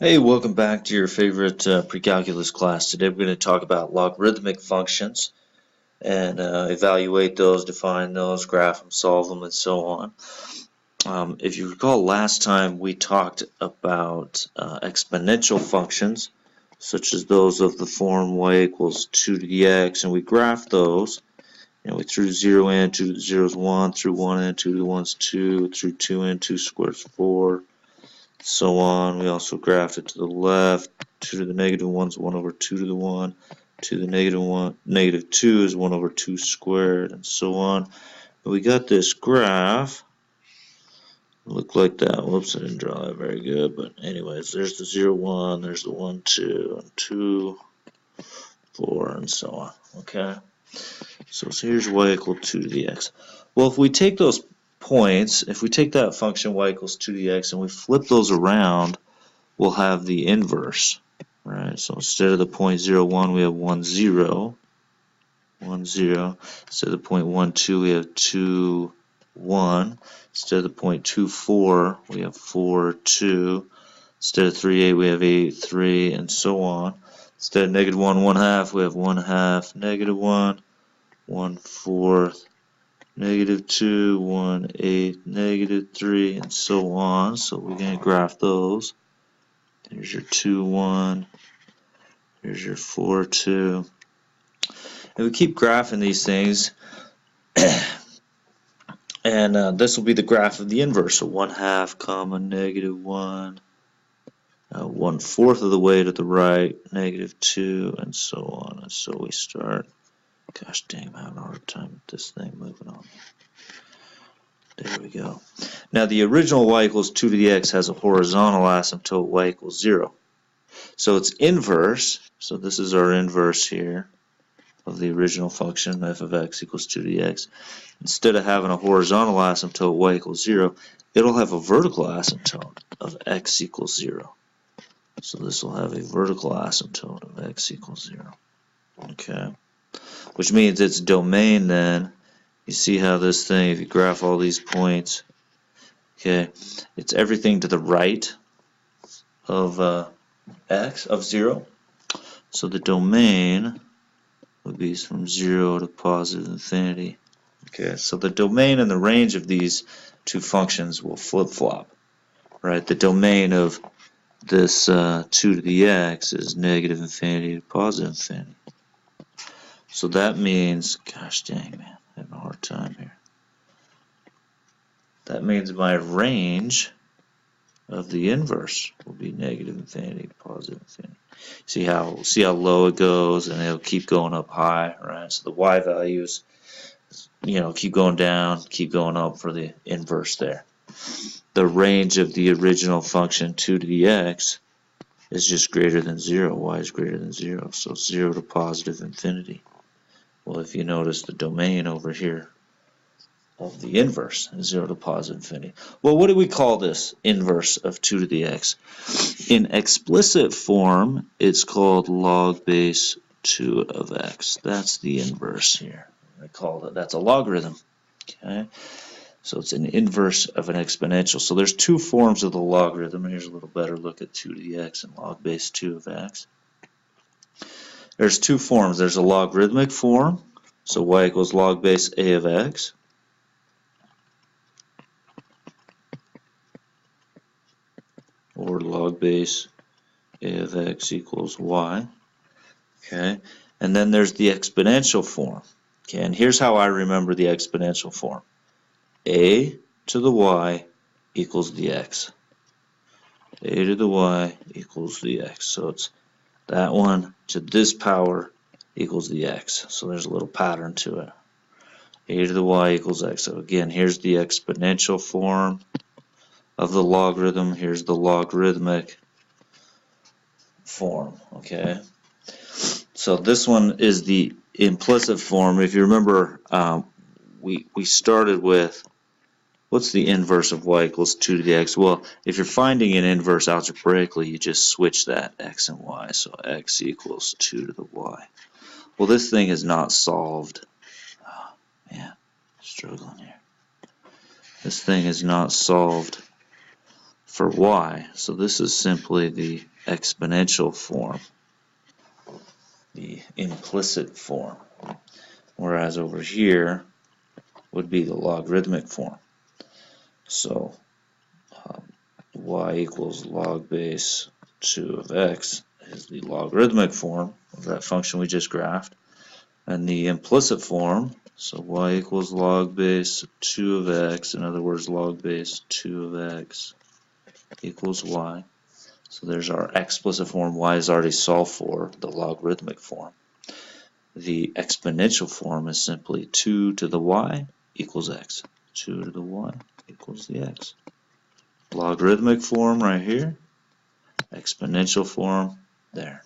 Hey, welcome back to your favorite pre-calculus class. Today we're going to talk about logarithmic functions and evaluate those, define those, graph them, solve them, and so on. If you recall, last time we talked about exponential functions, such as those of the form y equals 2 to the x, and we graphed those. We threw 0 in, 2 to the 0 is 1, threw 1 in, 2 to the 1 is 2, threw 2 in, 2 squared is 4, so on. We also graphed it to the left. 2 to the negative 1 is 1 over 2 to the 1. 2 to the negative 2 is 1 over 2 squared, and so on. But we got this graph. Look like that. Whoops, I didn't draw that very good. But anyways, there's the 0, 1, there's the 1, 2, and 2, 4, and so on. Okay? So here's y equal 2 to the x. Well, if we take those points, if we take that function y equals 2 to the x and we flip those around, we'll have the inverse, right? So instead of the point 0, 1, we have 1, 0, 1, 0. Instead of the point 1, 2, we have 2, 1. Instead of the point 2, 4, we have 4, 2. Instead of 3, 8, we have 8, 3, and so on. Instead of negative 1, 1 half, we have 1 half, negative 1, 1 fourth, negative 2, 1 8, negative 3, and so on. So we're going to graph those. Here's your 2, 1. Here's your 4, 2. And we keep graphing these things. And this will be the graph of the inverse. So 1 half, comma, negative 1. 1 fourth of the way to the right, negative 2, and so on. And so we start. Gosh dang, I'm having a hard time with this thing moving on. There we go. Now the original y equals 2 to the x has a horizontal asymptote y equals 0. So it's inverse. So this is our inverse here of the original function, f of x equals 2 to the x. Instead of having a horizontal asymptote y equals 0, it'll have a vertical asymptote of x equals 0. So this will have a vertical asymptote of x equals 0. Okay. Which means its domain then, you see how this thing, if you graph all these points, okay, it's everything to the right of x, of 0. So the domain would be from 0 to positive infinity. Okay, so the domain and the range of these two functions will flip-flop, right? The domain of this 2 to the x is negative infinity to positive infinity. So that means, gosh dang, man, I'm having a hard time here. That means my range of the inverse will be negative infinity to positive infinity. See how low it goes, and it'll keep going up high, right? So the y values, keep going down, keep going up for the inverse there. The range of the original function 2 to the x is just greater than 0. Y is greater than 0, so 0 to positive infinity. Well, if you notice the domain over here of the inverse is 0 to positive infinity. Well, what do we call this inverse of 2 to the x? In explicit form, it's called log base 2 of x. That's the inverse here. I call it, that's a logarithm. Okay, so it's an inverse of an exponential. So there's two forms of the logarithm. Here's a little better look at 2 to the x and log base 2 of x. There's two forms. There's a logarithmic form, so y equals log base a of x. Or log base a of x equals y. Okay, and then there's the exponential form. Okay, and here's how I remember the exponential form. A to the y equals the x. A to the y equals the x. So it's that one to this power equals the x. So there's a little pattern to it. A to the y equals x. So again, here's the exponential form of the logarithm. Here's the logarithmic form. Okay. So this one is the implicit form. If you remember, we started with, what's the inverse of y equals 2 to the x? Well, if you're finding an inverse algebraically, you just switch that x and y. So x equals 2 to the y. Well, this thing is not solved. Oh, man, struggling here. This thing is not solved for y. So this is simply the exponential form, the implicit form, whereas over here would be the logarithmic form. So y equals log base 2 of x is the logarithmic form of that function we just graphed, and the implicit form, so y equals log base 2 of x, in other words log base 2 of x equals y. So there's our explicit form. Y is already solved for, the logarithmic form. The exponential form is simply 2 to the y equals x. 2 to the y equals the x. Logarithmic form right here. Exponential form there.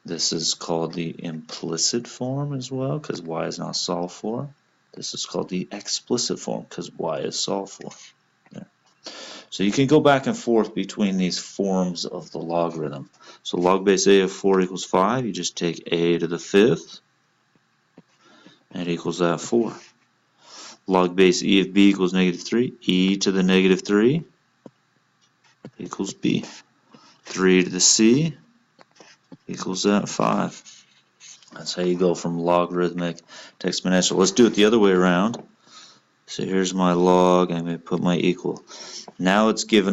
This is called the implicit form as well because y is not solved for. This is called the explicit form because y is solved for. There. So you can go back and forth between these forms of the logarithm. So log base a of 4 equals 5. You just take a to the 5th, and it equals that 4. Log base e of b equals negative 3. E to the negative 3 equals b. 3 to the c equals that 5. That's how you go from logarithmic to exponential. Let's do it the other way around. So here's my log. I'm going to put my equal. Now it gives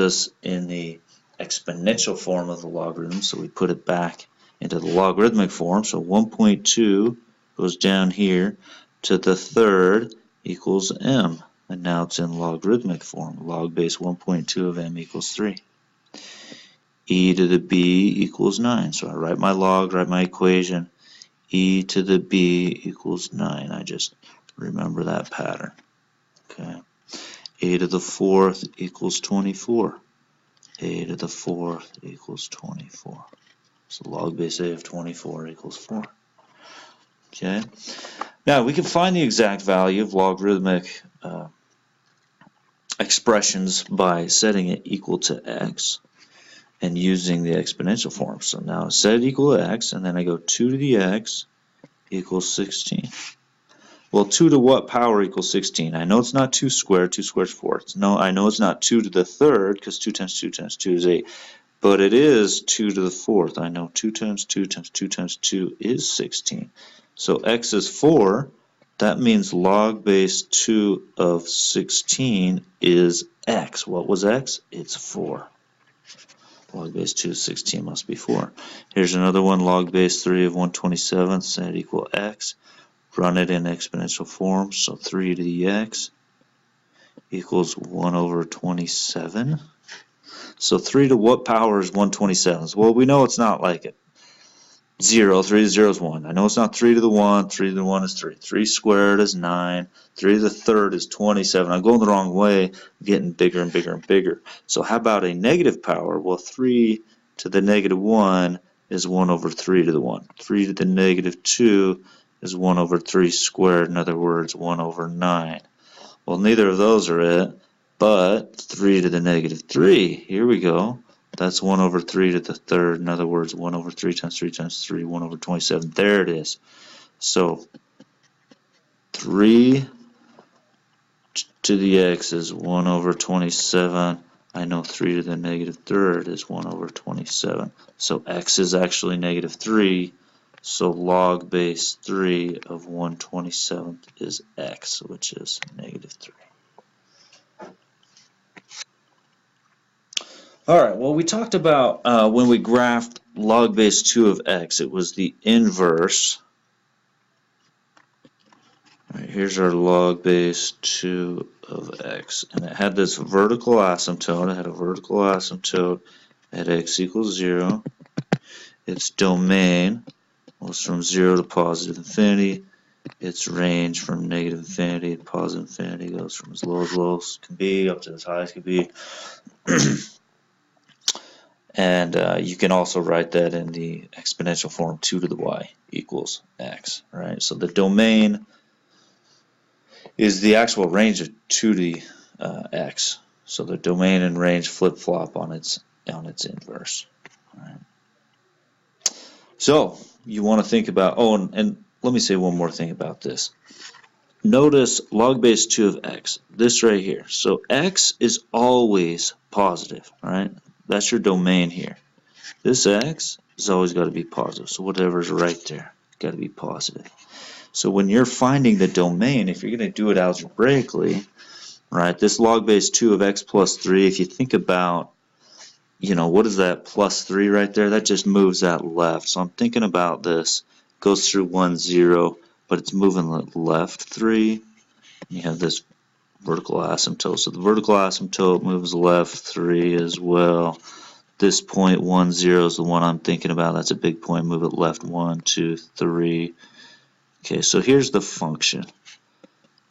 us in the exponential form of the logarithm, so we put it back into the logarithmic form. So 1.2 goes down here to the third equals m, and now it's in logarithmic form. Log base 1.2 of m equals 3. E to the b equals 9. So I write my log, write my equation. E to the b equals 9. I just remember that pattern. Okay. A to the 4th equals 24. A to the 4th equals 24. So log base a of 24 equals 4. Okay. Now we can find the exact value of logarithmic expressions by setting it equal to x and using the exponential form. So now set it equal to x, and then I go 2 to the x equals 16. Well, 2 to what power equals 16? I know it's not 2 squared. 2 squared is 4. I know it's not 2 to the third because 2 times 2 times 2 is 8. But it is 2 to the 4th. I know 2 times 2 times 2 times 2 is 16. So x is 4. That means log base 2 of 16 is x. What was x? It's 4. Log base 2 of 16 must be 4. Here's another one. Log base 3 of 1/27, set it equal x. Run it in exponential form. So 3 to the x equals 1/27. So 3 to what power is 1/27? Well, we know it's not like it. 0, 3 to 0 is 1. I know it's not 3 to the 1. 3 to the 1 is 3. 3 squared is 9. 3 to the third is 27. I'm going the wrong way, getting bigger and bigger and bigger. So how about a negative power? Well, 3 to the negative 1 is 1/3 to the 1. 3 to the negative 2 is 1/3 squared. In other words, 1/9. Well, neither of those are it, but 3 to the negative 3. Here we go. That's 1/3 to the third. In other words, 1/3 times 3 times 3, 1/27. There it is. So 3 to the x is 1/27. I know 3 to the negative third is 1/27. So x is actually negative 3. So log base 3 of 1/27 is x, which is negative 3. Alright, well we talked about when we graphed log base 2 of x, it was the inverse. Alright, here's our log base 2 of x, and it had this vertical asymptote. It had a vertical asymptote at x equals 0. Its domain was from 0 to positive infinity. Its range from negative infinity to positive infinity goes from as low as can be up to as high as can be. And you can also write that in the exponential form, 2 to the y equals x, right? So the domain is the actual range of 2 to the x. So the domain and range flip-flop on its inverse. Right? So you want to think about, and let me say one more thing about this. Notice log base 2 of x, this right here. So x is always positive, right? That's your domain here. This x has always got to be positive. So whatever's right there, got to be positive. So when you're finding the domain, if you're going to do it algebraically, right, this log base 2 of x plus 3, if you think about, what is that plus 3 right there? That just moves that left. So I'm thinking about this. Goes through 1, 0, but it's moving left 3. You have this vertical asymptote. So the vertical asymptote moves left 3 as well. This point 1, 0 is the one I'm thinking about. That's a big point. Move it left 1, 2, 3. Okay, so here's the function.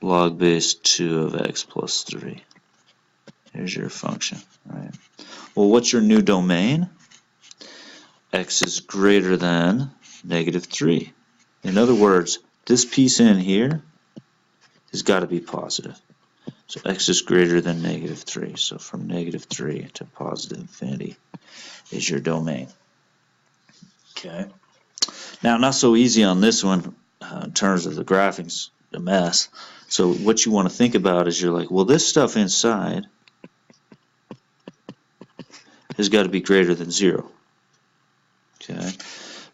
Log base 2 of x plus 3. Here's your function, right? Well, what's your new domain? X is greater than negative 3. In other words, this piece in here has got to be positive. So x is greater than negative 3. So from negative 3 to positive infinity is your domain. Okay. Now, not so easy on this one in terms of the graphing's a mess. So what you want to think about is you're like, well, this stuff inside has got to be greater than 0. Okay.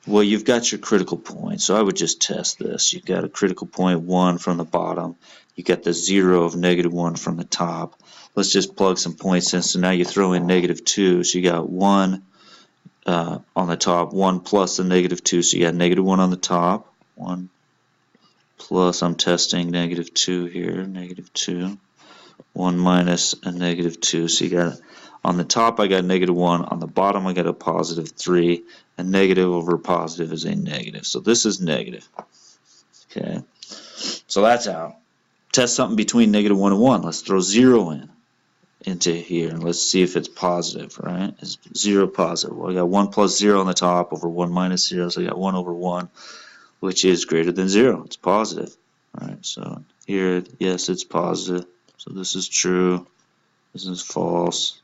Well, you've got your critical point, so I would just test this. You've got a critical point 1 from the bottom. You got the 0 of negative 1 from the top. Let's just plug some points in. So now you throw in negative 2. So you got 1 on the top, 1 plus the negative 2. So you got negative 1 on the top. 1 plus, I'm testing negative 2 here, negative 2. 1 minus a negative 2. So you got, on the top I got negative 1. On the bottom I got a positive 3. A negative over positive is a negative. So this is negative. Okay. So that's out. Test something between negative 1 and 1. Let's throw 0 into here and let's see if it's positive, right? Is 0 positive? Well, I got 1 plus 0 on the top over 1 minus 0, so I got 1 over 1, which is greater than 0. It's positive. All right, so here, yes, it's positive. So this is true. This is false.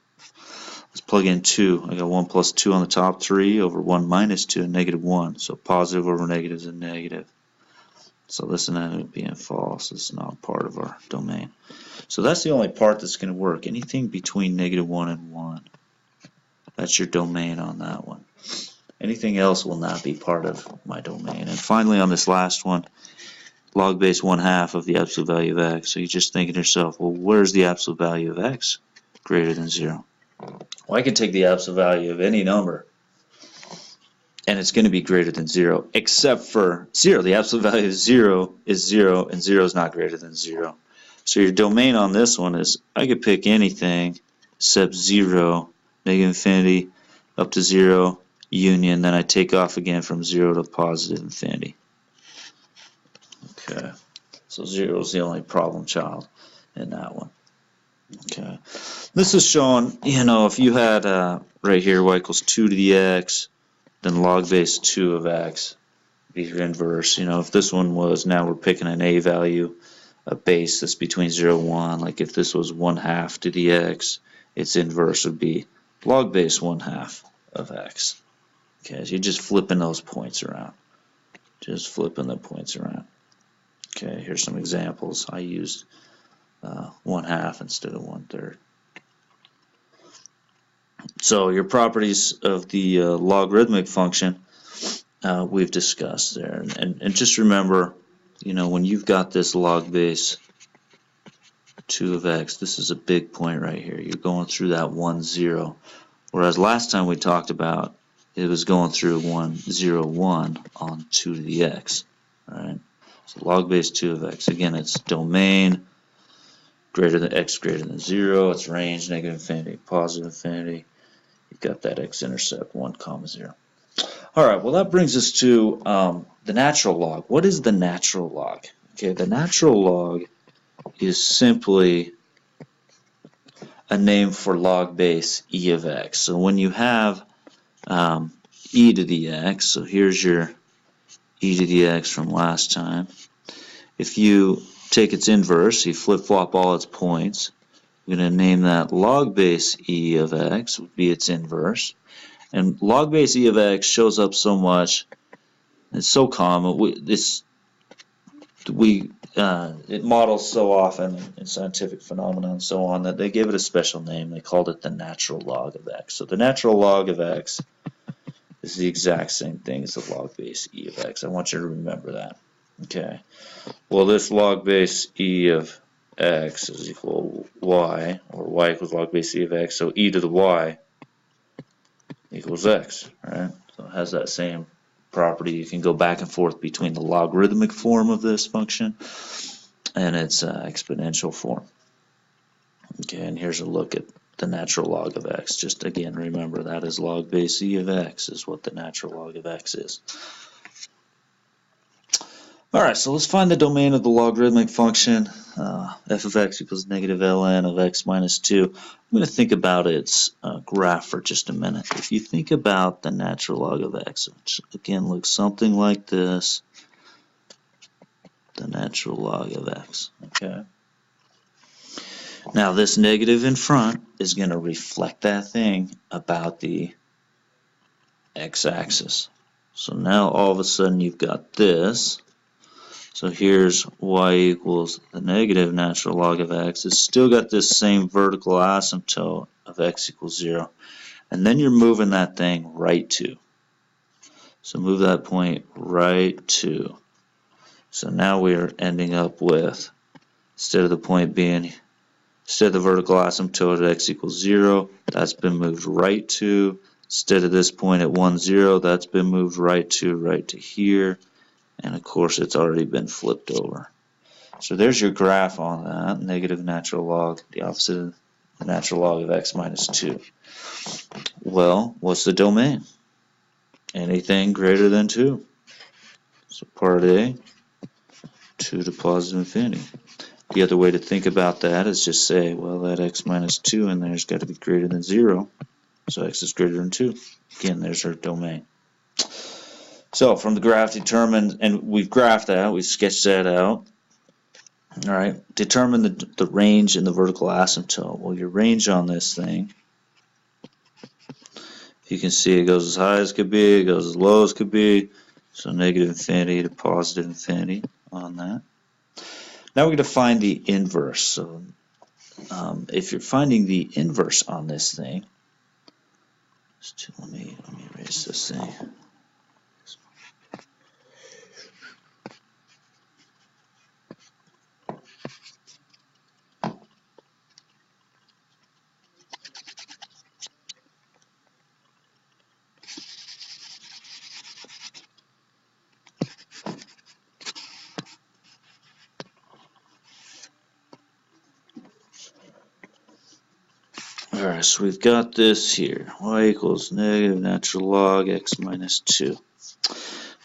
Let's plug in 2. I got 1 plus 2 on the top, 3 over 1 minus 2, negative 1. So positive over negative is a negative. So this ended up being false. It's not part of our domain. So that's the only part that's going to work. Anything between negative 1 and 1. That's your domain on that one. Anything else will not be part of my domain. And finally on this last one, log base 1/2 of the absolute value of x. So you're just thinking to yourself, well, where's the absolute value of x greater than 0? Well, I can take the absolute value of any number, and it's going to be greater than 0, except for 0. The absolute value of 0 is 0, and 0 is not greater than 0. So your domain on this one is, I could pick anything except 0, negative infinity, up to 0, union, then I take off again from 0 to positive infinity. Okay, so 0 is the only problem child in that one. Okay, this is showing, if you had right here y equals 2 to the x, then log base 2 of x be your inverse. If this one was, now we're picking an a value, a base that's between 0 and 1, like if this was 1/2 to the x, its inverse would be log base 1/2 of x. Okay, so you're just flipping those points around. Just flipping the points around. Okay, here's some examples. I used 1/2 instead of 1/3. So your properties of the logarithmic function we've discussed there. And just remember, when you've got this log base 2 of x, this is a big point right here. You're going through that 1, 0. Whereas last time we talked about, it was going through 1, 0, 1 on 2 to the x. All right? So log base 2 of x. Again, it's domain greater than x greater than 0. It's range negative infinity, positive infinity. You've got that x-intercept 1, 0. All right, well that brings us to the natural log. What is the natural log? Okay, the natural log is simply a name for log base e of x. So when you have e to the x, so here's your e to the x from last time. If you take its inverse, you flip-flop all its points, I'm going to name that log base e of x would be its inverse. And log base e of x shows up so much, it's so common, we it models so often in scientific phenomena and so on that they gave it a special name. They called it the natural log of x. So the natural log of x is the exact same thing as the log base e of x. I want you to remember that. Okay. Well, this log base e of x is equal to y, or y equals log base e of x. So e to the y equals x, right? So it has that same property. You can go back and forth between the logarithmic form of this function and its exponential form. Okay, and here's a look at the natural log of x. Just again, remember that is log base e of x is what the natural log of x is. Alright, so let's find the domain of the logarithmic function. F of x equals negative ln of x minus 2. I'm going to think about its graph for just a minute. If you think about the natural log of x, which again looks something like this, the natural log of x, okay? Now this negative in front is going to reflect that thing about the x-axis. So now all of a sudden you've got this. So here's y equals the negative natural log of x. It's still got this same vertical asymptote of x equals 0. And then you're moving that thing right 2. So move that point right 2. So now we're ending up with, instead of the vertical asymptote at x equals 0, that's been moved right 2. Instead of this point at 1, 0, that's been moved right to here. And of course it's already been flipped over. So there's your graph on that, negative natural log, the opposite of the natural log of x minus 2. Well, what's the domain? Anything greater than 2. So part A, 2 to positive infinity. The other way to think about that is just say, well, that x minus 2 in there has got to be greater than 0. So x is greater than 2. Again, there's our domain. So from the graph determined, and we've graphed that, we've sketched that out. All right, determine the range in the vertical asymptote. Well, your range on this thing, you can see it goes as high as could be, it goes as low as could be. So negative infinity to positive infinity on that. Now we're going to find the inverse. So if you're finding the inverse on this thing, let me erase this thing. Alright, so we've got this here. Y equals negative natural log x minus 2.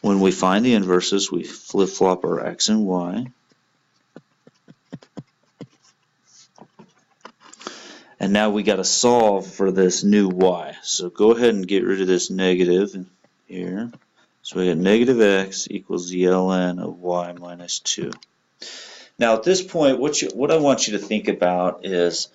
When we find the inverses, we flip-flop our x and y. And now we got to solve for this new y. So go ahead and get rid of this negative in here. So we got negative x equals the ln of y minus 2. Now at this point, what I want you to think about is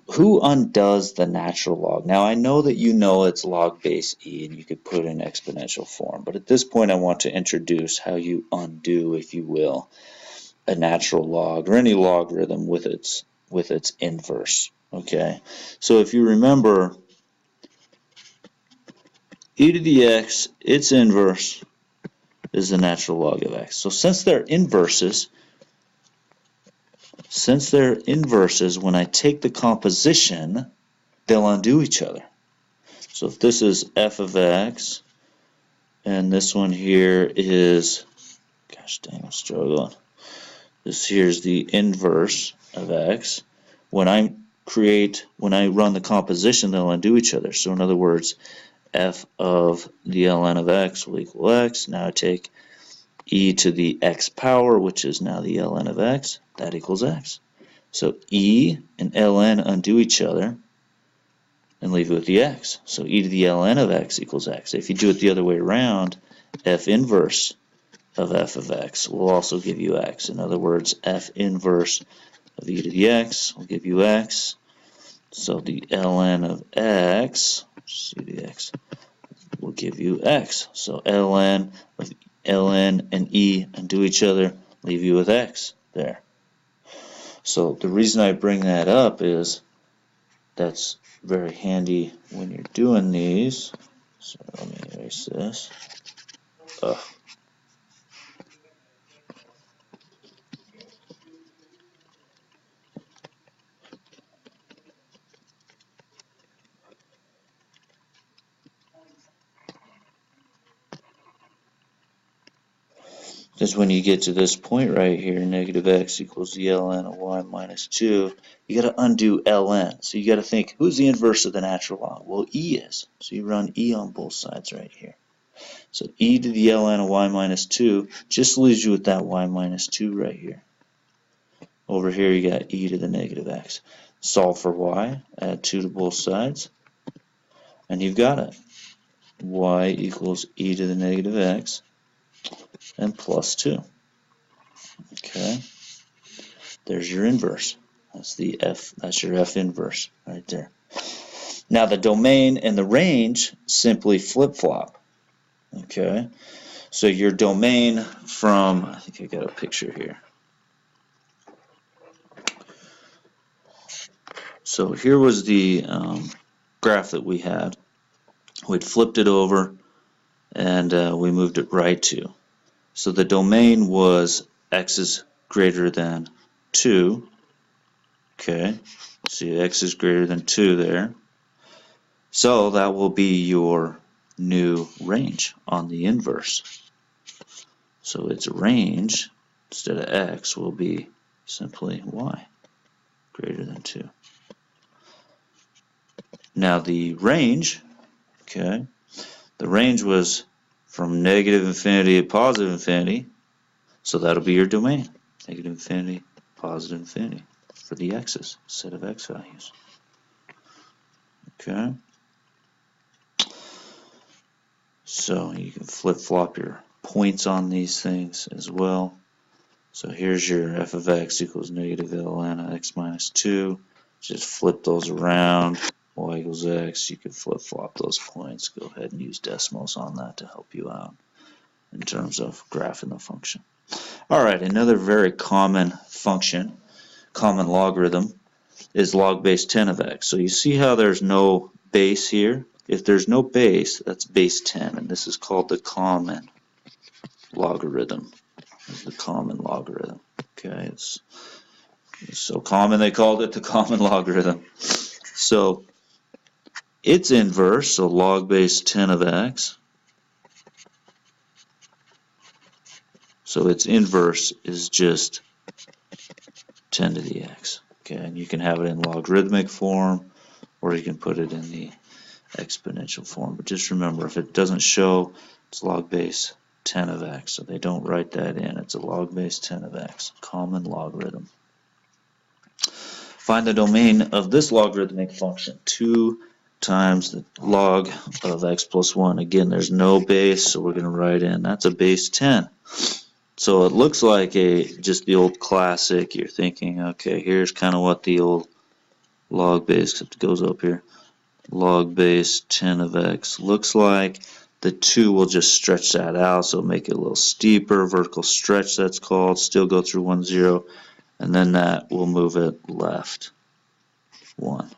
who undoes the natural log? Now I know that you know it's log base e and you could put it in exponential form, but at this point I want to introduce how you undo, if you will, a natural log or any logarithm with its inverse. Okay, so if you remember, e to the x, its inverse is the natural log of x. So since they're inverses, when I take the composition, they'll undo each other. So if this is f of x, and this one here is, gosh dang, I'm struggling. This here's the inverse of x. When I run the composition, they'll undo each other. So in other words, f of the ln of x will equal x. Now I take e to the x power, which is now the ln of x, that equals x. So e and ln undo each other and leave it with the x. So e to the ln of x equals x. If you do it the other way around, f inverse of f of x will also give you x. In other words, f inverse of e to the x will give you x. So the ln of x, c to the x, will give you x. So ln of ln and e undo each other, leave you with x there. So the reason I bring that up is that's very handy when you're doing these. So let me erase this. Because when you get to this point right here, negative x equals the ln of y minus 2, you got to undo ln. So you got to think, who's the inverse of the natural log? Well, e is. So you run e on both sides right here. So e to the ln of y minus 2 just leaves you with that y minus 2 right here. Over here you got e to the negative x. Solve for y, add 2 to both sides, and you've got it. Y equals e to the negative x and plus 2. Okay, there's your inverse. That's the f. That's your f inverse right there. Now the domain and the range simply flip-flop. Okay, so your domain from, I think I got a picture here. So here was the graph that we had. We'd flipped it over and we moved it right to. So the domain was x is greater than 2. Okay, see x is greater than 2 there. So that will be your new range on the inverse. So its range, instead of x, will be simply y, greater than 2. Now the range, okay, the range was from negative infinity to positive infinity, so that'll be your domain, negative infinity, positive infinity, for the x's, set of x values. Okay, so you can flip-flop your points on these things as well. So here's your f of x equals negative ln of x minus 2. Just flip those around. Y equals x. You can flip-flop those points. Go ahead and use decimals on that to help you out in terms of graphing the function. Alright, another very common function, common logarithm, is log base 10 of x. So you see how there's no base here? If there's no base, that's base 10, and this is called the common logarithm. This is the common logarithm. Okay, it's so common they called it the common logarithm. So its inverse, so log base 10 of x, so its inverse is just 10 to the x. Okay, and you can have it in logarithmic form, or you can put it in the exponential form. But just remember, if it doesn't show, it's log base 10 of x. So they don't write that in. It's a log base 10 of x, common logarithm. Find the domain of this logarithmic function, 2 times the log of x plus 1. Again, there's no base, so we're going to write in. That's a base 10. So it looks like just the old classic. You're thinking, okay, here's kind of what the old log base, except it goes up here, log base 10 of x looks like. The 2 will just stretch that out, so make it a little steeper, vertical stretch that's called, still go through 1, 0, and then that will move it left 1.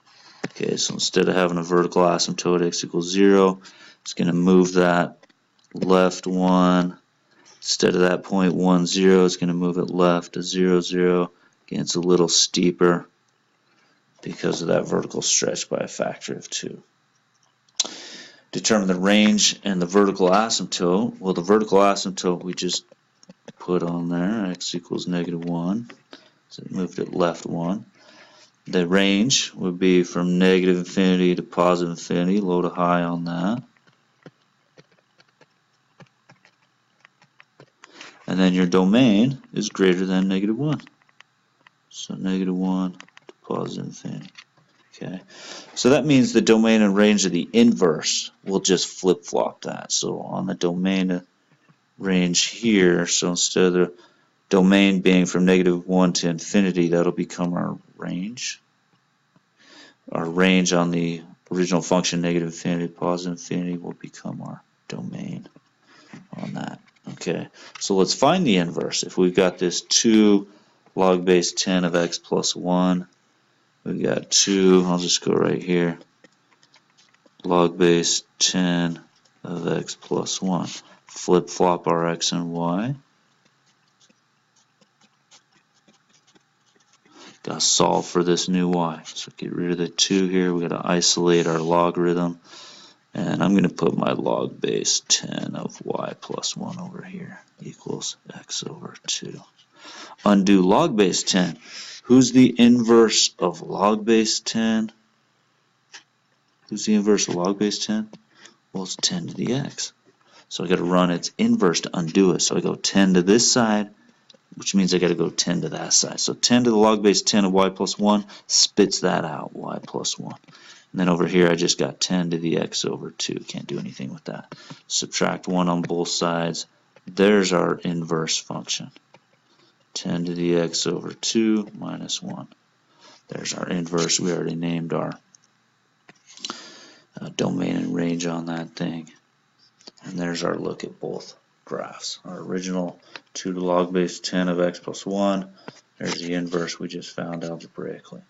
Okay, so instead of having a vertical asymptote x equals 0, it's going to move that left 1. Instead of that point 1, 0, it's going to move it left to 0, 0. Again, it's a little steeper because of that vertical stretch by a factor of 2. Determine the range and the vertical asymptote. Well, the vertical asymptote we just put on there, x equals negative 1. So it moved it left 1. The range would be from negative infinity to positive infinity, low to high on that. And then your domain is greater than negative 1. So negative 1 to positive infinity. Okay, so that means the domain and range of the inverse will just flip-flop that. So on the domain range here, so instead of the domain being from negative 1 to infinity, that'll become our range. Our range on the original function, negative infinity to positive infinity, will become our domain on that. Okay, so let's find the inverse. If we've got this 2 log base 10 of x plus 1, we've got 2, I'll just go right here, log base 10 of x plus 1. Flip-flop our x and y. Got to solve for this new y. So get rid of the 2 here. We've got to isolate our logarithm. And I'm going to put my log base 10 of y plus 1 over here equals x over 2. Undo log base 10. Who's the inverse of log base 10? Who's the inverse of log base 10? Well, it's 10 to the x. So I got to run its inverse to undo it. So I go 10 to this side, which means I got to go 10 to that side. So 10 to the log base 10 of y plus 1 spits that out, y plus 1. And then over here I just got 10 to the x over 2. Can't do anything with that. Subtract 1 on both sides. There's our inverse function. 10 to the x over 2 minus 1. There's our inverse. We already named our domain and range on that thing. And there's our look at both graphs. Our original 2 to log base 10 of x plus 1. There's the inverse we just found algebraically.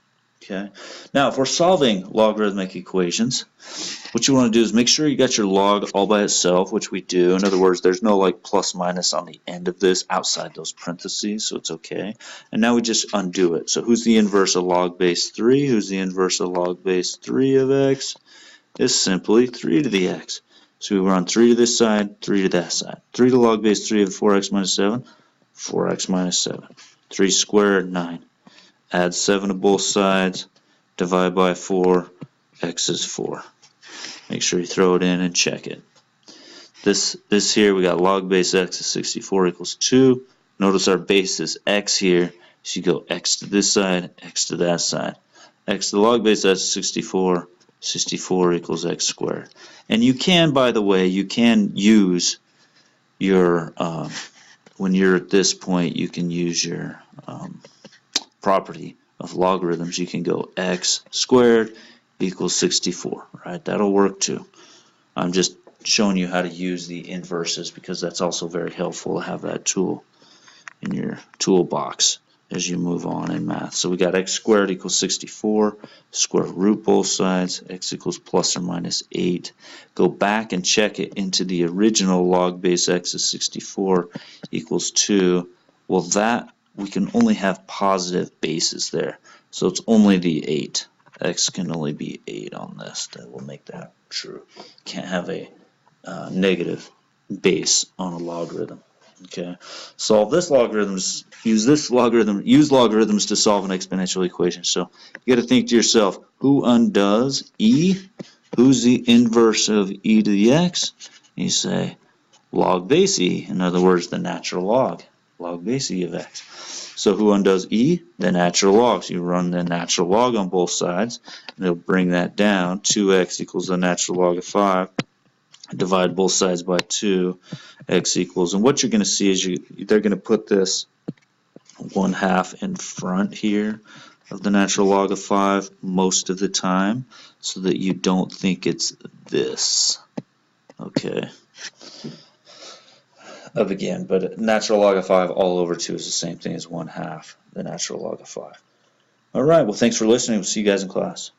Okay. Now, if we're solving logarithmic equations, what you want to do is make sure you got your log all by itself, which we do. In other words, there's no like plus minus on the end of this outside those parentheses, so it's okay. And now we just undo it. So who's the inverse of log base 3? Who's the inverse of log base 3 of x? It's simply 3 to the x. So we run 3 to this side, 3 to that side. 3 to log base 3 of 4x minus 7, 4x minus 7. 3 squared, 9. Add 7 to both sides, divide by 4, x is 4. Make sure you throw it in and check it. This here, we got log base x is 64 equals 2. Notice our base is x here, so you go x to this side, x to that side. X to the log base x is 64, 64 equals x squared. And you can, by the way, you can use your, when you're at this point, you can use your property of logarithms. You can go x squared equals 64, right? That'll work too. I'm just showing you how to use the inverses because that's also very helpful to have that tool in your toolbox as you move on in math. So we got x squared equals 64, square root both sides, x equals plus or minus 8. Go back and check it into the original log base x is 64 equals 2. Well, that we can only have positive bases there. So it's only the 8. X can only be 8 on this. That will make that true. Can't have a negative base on a logarithm. Okay. Solve this logarithms. Use logarithms to solve an exponential equation. So you got to think to yourself, who undoes e? Who's the inverse of e to the x? You say log base e. In other words, the natural log. Log base e of x. So who undoes e? The natural log. So you run the natural log on both sides, and it'll bring that down. 2x equals the natural log of 5. Divide both sides by 2. X equals, and what you're going to see is they're going to put this 1/2 in front here of the natural log of 5 most of the time, so that you don't think it's this. Okay. Again, but natural log of 5 all over 2 is the same thing as 1/2 the natural log of 5. All right, well, thanks for listening. We'll see you guys in class.